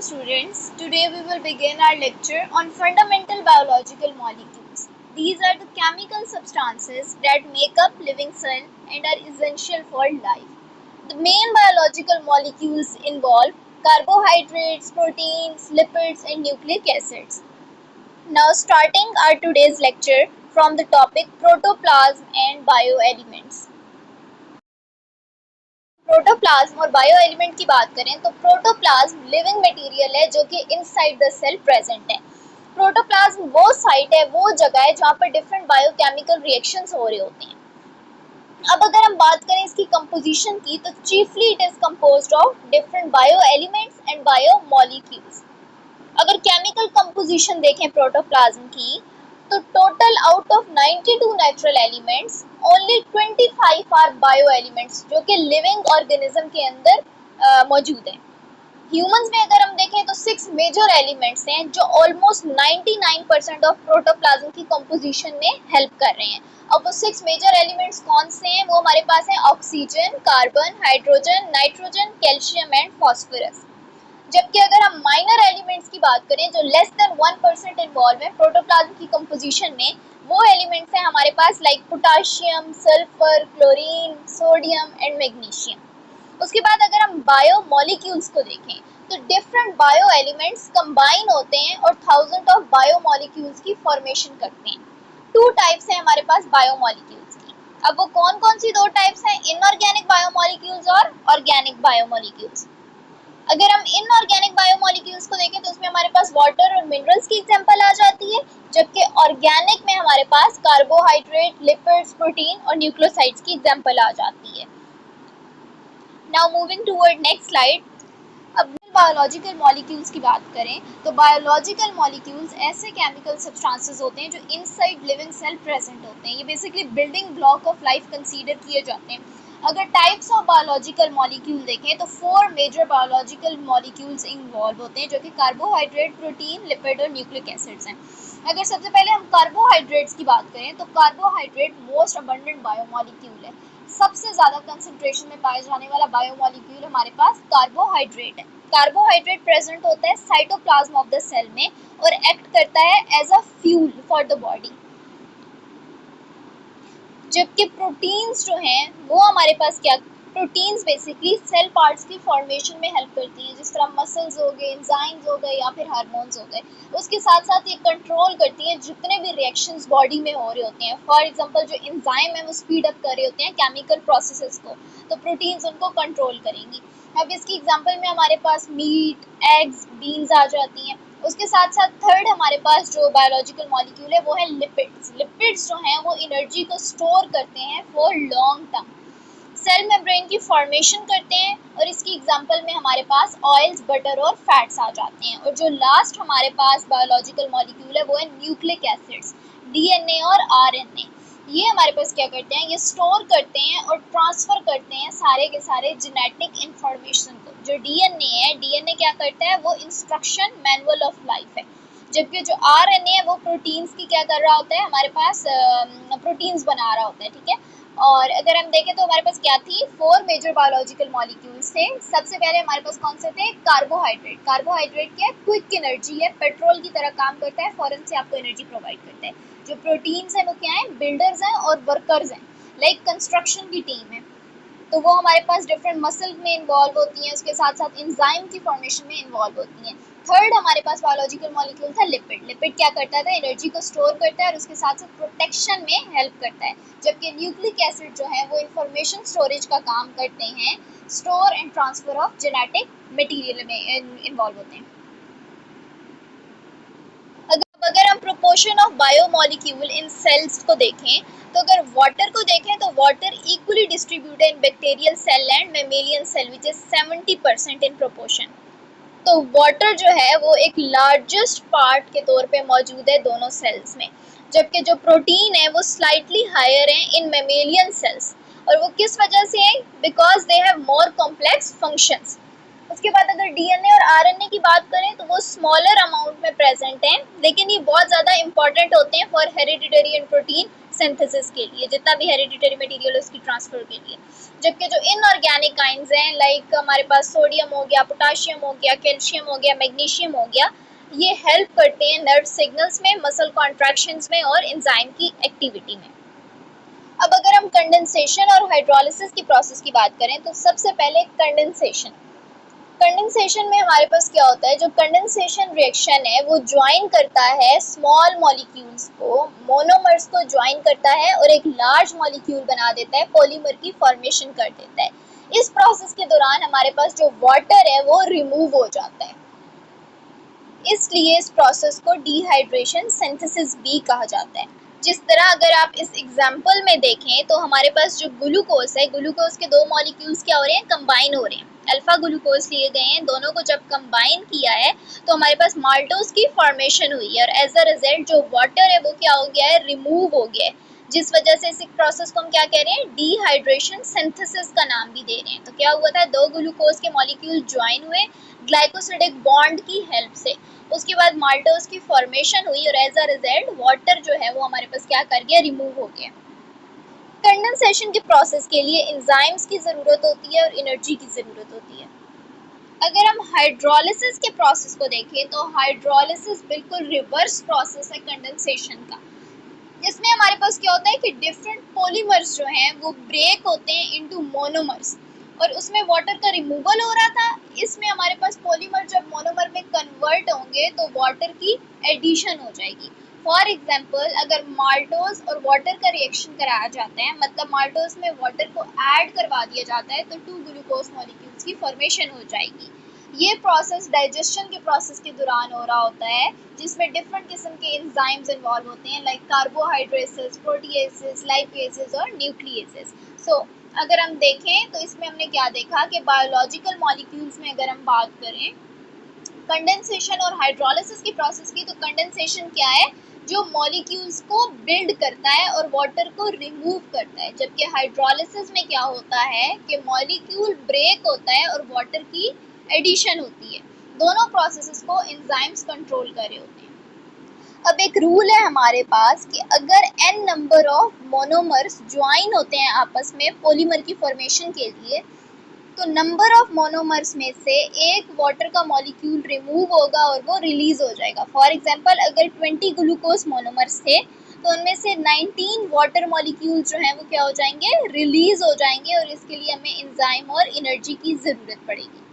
Students, today we will begin our lecture on fundamental biological molecules. These are the chemical substances that make up living cell and are essential for life. The main biological molecules involve carbohydrates, proteins, lipids and nucleic acids. Now starting our today's lecture from the topic protoplasm and bioelements. Protoplasm और bio element की बात करें तो protoplasm living material है जो कि inside the cell present है। Protoplasm वो साइट है, वो जगह है जहाँ पर डिफरेंट बायोकेमिकल रिएक्शंस हो रहे होते हैं। अब अगर हम बात करें इसकी कंपोजिशन की तो chiefly it is composed of different bio elements and bio molecules. अगर केमिकल कंपोजिशन देखें प्रोटोप्लाज्म की तो total out of 92 natural elements only 25 are bio elements जो कि लिविंग ऑर्गेनिज्म के अंदर मौजूद हैं। ह्यूमंस में अगर हम देखें तो 6 मेजर एलिमेंट्स हैं जो ऑलमोस्ट 99% ऑफ प्रोटोप्लाज्म की कंपोजिशन में हेल्प कर रहे हैं। अब वो 6 मेजर एलिमेंट्स कौन से हैं? वो हमारे पास हैं oxygen, carbon, hydrogen, nitrogen, calcium and phosphorus. जबकि अगर हम माइनर एलिमेंट्स की बात करें जो लेस देन 1% इन्वॉल्व है प्रोटोप्लाज्म की कंपोजिशन में, वो एलिमेंट्स हैं हमारे पास like potassium, sulphur, chlorine, sodium and magnesium. उसके बाद अगर हम बायो मॉलिक्यूल्स को देखें तो डिफरेंट बायो एलिमेंट्स कंबाइन होते हैं और थाउजेंड ऑफ बायो मॉलिक्यूल्स की फॉर्मेशन करते हैं। 2 टाइप्स हैं हमारे पास बायो मॉलिक्यूल्स की। अब वो कौन कौन सी 2 टाइप्स हैं? इनऑर्गेनिक बायो मॉलिक्यूल्स और ऑर्गेनिक बायो मॉलिक्यूल्स। अगर हम इनऑर्गेनिक बायोमोलिक्यूल्स को देखें तो उसमें हमारे पास वाटर और मिनरल्स की एग्जांपल आ जाती है, जबकि ऑर्गेनिक में हमारे पास कार्बोहाइड्रेट, लिपिड्स, प्रोटीन और न्यूक्लियोसाइड्स की एग्जांपल आ जाती है। Now moving toward next slide. अब बायोलॉजिकल मॉलिक्यूल्स की बात करें तो बायोलॉजिकल मॉलिक्यूल्स ऐसे केमिकल सब्सटेंसेस होते हैं जो इनसाइड लिविंग सेल प्रेजेंट होते हैं। ये basically building block of life consider किए जाते हैं। अगर टाइप्स ऑफ बायोलॉजिकल मॉलिक्यूल देखें तो 4 मेजर बायोलॉजिकल मॉलिक्यूल्स इन्वॉल्व होते हैं जो कि कार्बोहाइड्रेट, प्रोटीन, लिपिड और न्यूक्लिक एसिड्स हैं। अगर सबसे पहले हम कार्बोहाइड्रेट्स की बात करें तो कार्बोहाइड्रेट मोस्ट अबंडेंट बायोमॉलिक्यूल है। सबसे ज़्यादा कंसंट्रेशन में पाया जाने वाला बायोमॉलिक्यूल हमारे पास कार्बोहाइड्रेट है। कार्बोहाइड्रेट प्रेजेंट होता है साइटोप्लाज्म ऑफ द सेल में और एक्ट करता है as a fuel for the body. जबकि प्रोटीन्स जो हैं वो हमारे पास क्या, प्रोटीन्स बेसिकली सेल पार्ट्स की फॉर्मेशन में हेल्प करती हैं, जिस तरह मसल्स हो गए, एंजाइम्स हो गए या फिर हार्मोन्स हो गए। उसके साथ साथ ये कंट्रोल करती हैं जितने भी रिएक्शंस बॉडी में हो रहे होते हैं। फॉर एग्जांपल जो एंजाइम है वो स्पीड अप कर रहे होते हैं केमिकल प्रोसेसेस को, तो प्रोटीन्स उनको कंट्रोल करेंगी। अब इसकी एग्जांपल में हमारे पास मीट, एग्स, बीन्स आ जाती हैं। उसके साथ साथ थर्ड हमारे पास जो बायोलॉजिकल मॉलिक्यूल है वो है लिपिड्स। लिपिड्स जो हैं वो एनर्जी को स्टोर करते हैं for long term, cell membrane की फॉर्मेशन करते हैं और इसकी एग्जांपल में हमारे पास ऑयल्स, बटर और फैट्स आ जाते हैं। और जो लास्ट हमारे पास बायोलॉजिकल मॉलिक्यूल है वो है न्यूक्लिक एसिड्स, डीएनए और आरएनए। ये हमारे पास क्या करते हैं, ये स्टोर करते हैं और ट्रांसफर करते हैं सारे के सारे जेनेटिक इंफॉर्मेशन को। जो डीएनए है, डीएनए क्या करता है, वो इंस्ट्रक्शन मैनुअल ऑफ लाइफ है। जबकि जो आरएनए है वो प्रोटीन्स की क्या कर रहा होता है, हमारे पास प्रोटीन्स बना रहा होता है, ठीक है। और अगर हम देखें तो हमारे पास क्या थी, 4 मेजर बायोलॉजिकल मॉलिक्यूल्स थे। सबसे पहले हमारे पास कौन से थे, कार्बोहाइड्रेट। कार्बोहाइड्रेट क्या है, क्विक एनर्जी है, पेट्रोल की तरह काम करता है, फौरन से आपको एनर्जी प्रोवाइड करता है। जो प्रोटीन्स हैं वो क्या है, बिल्डर्स हैं और वर्कर्स हैं, लाइक कंस्ट्रक्शन की टीम है, तो वो हमारे पास डिफरेंट मसल में इन्वॉल्व होती हैं, उसके साथ साथ एंजाइम की फॉर्मेशन में इन्वॉल्व होती हैं। थर्ड हमारे पास बायोलॉजिकल मॉलिक्यूल था लिपिड। लिपिड क्या करता था, एनर्जी को स्टोर करता है और उसके साथ साथ प्रोटेक्शन में हेल्प करता है। जबकि न्यूक्लिक एसिड जो है वो इंफॉर्मेशन स्टोरेज का काम करते हैं, store and transfer of genetic material में इन्वॉल्व होते हैं। अगर हम proportion of biomolecule in cells को देखें तो अगर वाटर को देखें तो water equally distributed in bacterial cell and mammalian cell which is 70% in proportion. तो वाटर जो है वो एक लार्जेस्ट पार्ट के तौर पे मौजूद है दोनों सेल्स में, जबकि जो प्रोटीन है वो स्लाइटली हायर है इन मैमेलियन सेल्स। और वो किस वजह से है, because they have more complex functions. उसके बाद अगर डीएनए और आरएनए की बात करें तो वो स्मॉलर अमाउंट में प्रेजेंट हैं, लेकिन ये बहुत ज़्यादा इंपॉर्टेंट होते हैं for hereditary and protein synthesis के लिए, जितना भी हेरिडिटरी मटेरियल है उसकी ट्रांसफर के लिए। जबकि जो इनऑर्गेनिक काइंड्स हैं, लाइक हमारे पास सोडियम हो गया, पोटाशियम हो गया, कैल्शियम हो गया, मैग्नीशियम हो गया, ये हेल्प करते हैं नर्व सिग्नल्स में, मसल कॉन्ट्रैक्शंस में और एंजाइम की एक्टिविटी में। अब अगर हम कंडेंसेशन और हाइड्रोलिसिस की प्रोसेस की बात करें तो सबसे पहले कंडेंसेशन। कंडेंसेशन में हमारे पास क्या होता है, जो कंडेंसेशन रिएक्शन है वो ज्वाइन करता है स्मॉल मॉलिक्यूल्स को, मोनोमर्स को ज्वाइन करता है और एक लार्ज मॉलिक्यूल बना देता है, पॉलीमर की फॉर्मेशन कर देता है। इस प्रोसेस के दौरान हमारे पास जो वाटर है वो रिमूव हो जाता है, इसलिए इस प्रोसेस को डिहाइड्रेशन सिंथेसिस भी कहा जाता है। जिस तरह अगर आप इस एग्जांपल में देखें तो हमारे पास जो ग्लूकोज है, ग्लूकोज के दो मॉलिक्यूल्स क्या हो रहे हैं, कंबाइन हो रहे हैं। अल्फा ग्लूकोज लिए गए हैं, दोनों को जब कंबाइन किया है तो हमारे पास माल्टोज की फॉर्मेशन हुई है और एज अ रिजल्ट जो वाटर है वो क्या हो गया है, रिमूव हो गया है, जिस वजह से इस प्रोसेस को हम क्या कह रहे हैं, डिहाइड्रेशन सिंथेसिस का नाम भी दे रहे हैं। तो क्या हुआ था, दो ग्लूकोज के मॉलिक्यूल ज्वाइन हुए ग्लाइकोसिडिक बॉन्ड की हेल्प से, उसके बाद माल्टोज की फॉर्मेशन हुई और एज अ रिजल्ट वाटर जो है वो हमारे पास क्या कर गया, रिमूव हो गया। कंडेंसेशन के प्रोसेस के लिए एंजाइम्स की ज़रूरत होती है और एनर्जी की ज़रूरत होती है। अगर हम हाइड्रोलिसिस के प्रोसेस को देखें तो हाइड्रोलिसिस बिल्कुल रिवर्स प्रोसेस है कंडेंसेशन का, जिसमें हमारे पास क्या होता है कि डिफरेंट पॉलीमर्स जो हैं वो ब्रेक होते हैं इनटू मोनोमर्स, और उसमें वाटर का रिमूवल हो रहा था। इसमें हमारे पास पॉलीमर जब मोनोमर में कन्वर्ट होंगे तो वाटर की एडिशन हो जाएगी। फॉर एग्जांपल अगर माल्टोज और वाटर का रिएक्शन कराया जाता है, मतलब माल्टोज में वाटर को ऐड करवा दिया जाता है, तो 2 ग्लूकोज मॉलिक्यूल्स की फॉर्मेशन हो जाएगी। ये प्रोसेस डाइजेशन के प्रोसेस के दौरान हो रहा होता है, जिसमें डिफरेंट किस्म के एंजाइम्स इन्वॉल्व होते हैं, लाइक कार्बोहाइड्रेसेस, प्रोटीएसेस, लाइपेसेस और न्यूक्लियसेस। सो अगर हम देखें तो इसमें हमने क्या देखा कि बायोलॉजिकल मॉलिक्यूल्स में अगर हम बात करें कंडेंसेशन और हाइड्रोलिसिस की प्रोसेस की, तो कंडेंसेशन क्या है, जो मॉलिक्यूल्स को बिल्ड करता है और वाटर को रिमूव करता है, जबकि हाइड्रोलिसिस में क्या होता है कि मॉलिक्यूल ब्रेक होता है और वाटर की एडिशन होती है। दोनों प्रोसेसेस को एंजाइम्स कंट्रोल कर रहे होते हैं। अब एक रूल है हमारे पास कि अगर n number of monomers join होते हैं आपस में पॉलीमर की फॉर्मेशन के लिए, तो नंबर ऑफ मोनोमर्स में से एक वाटर का मॉलिक्यूल रिमूव होगा और वो रिलीज हो जाएगा। फॉर एग्जांपल अगर 20 ग्लूकोज मोनोमर्स थे तो उनमें से 19 वाटर मॉलिक्यूल जो हैं वो क्या हो जाएंगे, रिलीज हो जाएंगे, और इसके लिए हमें एंजाइम और एनर्जी की ज़रूरत पड़ेगी।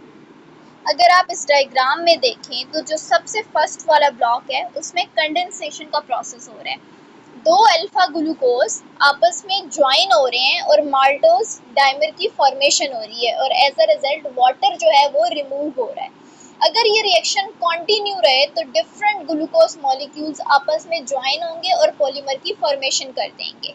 अगर आप इस डायग्राम में देखें तो जो सबसे फर्स्ट वाला ब्लॉक है उसमें कंडेंसेशन का प्रोसेस हो रहा है। दो अल्फा ग्लूकोज आपस में ज्वाइन हो रहे हैं और माल्टोज डाइमर की फॉर्मेशन हो रही है और एज अ रिजल्ट वाटर जो है वो रिमूव हो रहा है। अगर ये रिएक्शन कंटिन्यू रहे तो डिफरेंट ग्लूकोज मॉलिक्यूल्स आपस में ज्वाइन होंगे और पॉलीमर की फॉर्मेशन कर देंगे।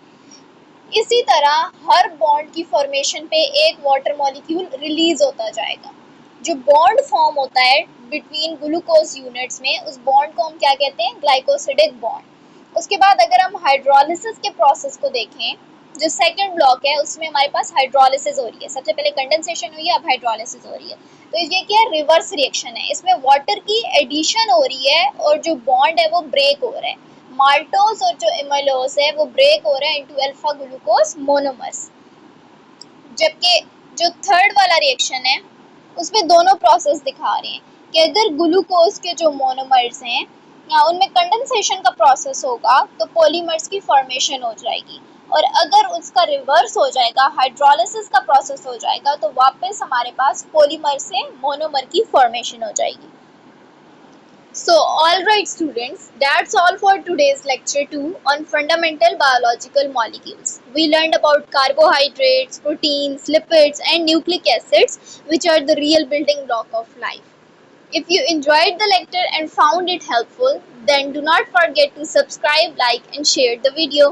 इसी तरह हर बॉन्ड की फॉर्मेशन पे एक वाटर मॉलिक्यूल रिलीज होता जाएगा। जो बॉन्ड फॉर्म होता है बिटवीन ग्लूकोज यूनिट्स में, उस बॉन्ड को हम क्या कहते हैं, ग्लाइकोसिडिक बॉन्ड। उसके बाद अगर हम हाइड्रोलिसिस के प्रोसेस को देखें, जो सेकंड ब्लॉक है उसमें हमारे पास हाइड्रोलिसिस हो रही है। सबसे पहले कंडेंसेशन हुई है, अब हाइड्रोलिसिस हो रही है। तो ये क्या है, रिवर्स रिएक्शन है। इसमें वाटर की एडिशन हो रही है और जो बॉन्ड है वो ब्रेक हो रहा है। माल्टोज और जो एमाइलोज है वो ब्रेक हो रहा है इनटू अल्फा ग्लूकोज मोनोमर्स। जबकि जो थर्ड वाला रिएक्शन है उसमें दोनों प्रोसेस दिखा रहे हैं कि अगर ग्लूकोज के जो मोनोमर्स हैं या उनमें कंडेंसेशन का प्रोसेस होगा तो पॉलीमर्स की फॉर्मेशन हो जाएगी, और अगर उसका रिवर्स हो जाएगा, हाइड्रोलिसिस का प्रोसेस हो जाएगा, तो वापस हमारे पास पॉलीमर से मोनोमर की फॉर्मेशन हो जाएगी। So, alright students, that's all for today's lecture 2 on fundamental biological molecules. We learned about carbohydrates, proteins, lipids and nucleic acids, which are the real building block of life. If you enjoyed the lecture and found it helpful, then do not forget to subscribe, like and share the video.